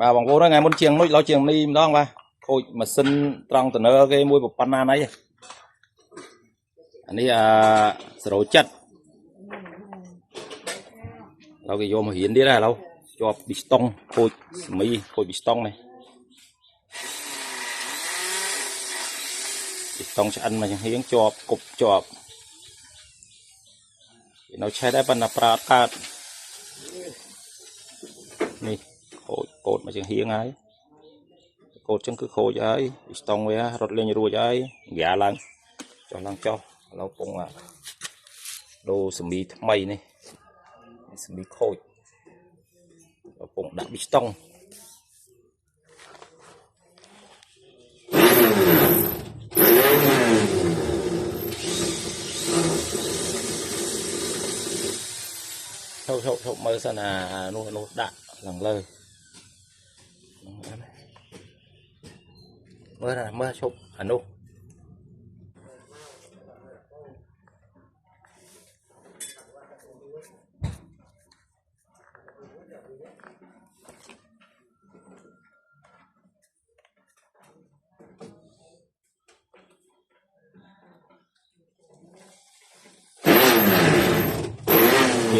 và bằng vô đó ngày muốn chiêng nói lo chiêng đi đó không ba thôi mà xin trong từ nơi cái môi một pan này anh ấy sầu chất lâu cái vô mà hiến đi ra lâu cho piston khôi mấy khôi piston này piston cho ăn mà chẳng hiến cho cục cho nóใช้ได้บรรณาปราการนี่โคตรมาจังเฮียงไงโคตรจังคือโคย้ายตองเว้ยรถเลี้ยงรัวย้ายแย่ลังchoลังchoเราปงโดสมีทำไมนี่สมีโคตรเราปงดักบิสตองthâu mơ sao là nô đạn lằng lời mơ chụp nô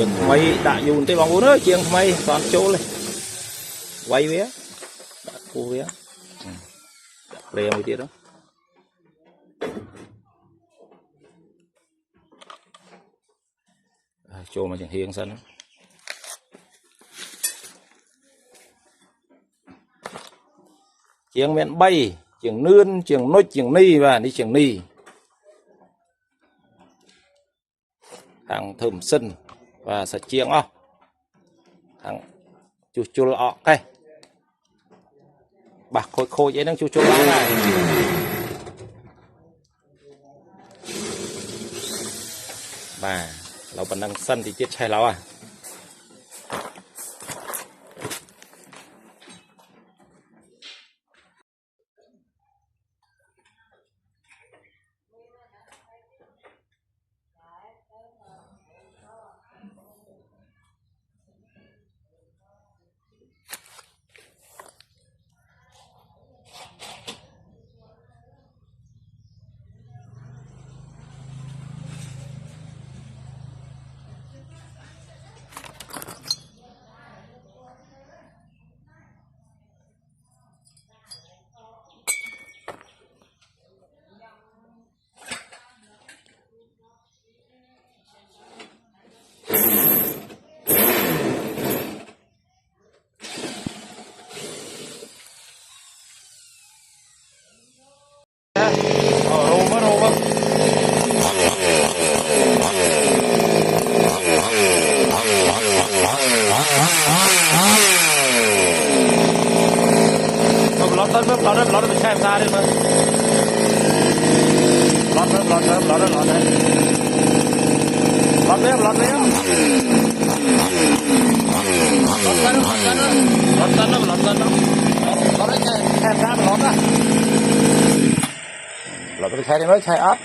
chiêng mây đã dùng tới bóng nữa chiêng mây toàn chỗ này quay vía đã cô vía lê một tí đó chỗ mà chẳng hiền sân chiêng miệng bay chiêng nươn chiêng nốt chiêng ni và đi chiêng ni hàng thơm sân và sạch chiêng ó thằng chu chu lọ cây bạc khôi khôi vậy đang chu chu lọ này vàเราบันดังสั้นที่เจ็ดใช่แล้วอ่ะlót nó xem ra đi mà lót đấy lót đấy lót đấy lót đấy lót đấy lót đấy xem ra lót á lót cái xe đi mới xe áp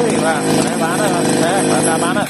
ok và bán đó bán đó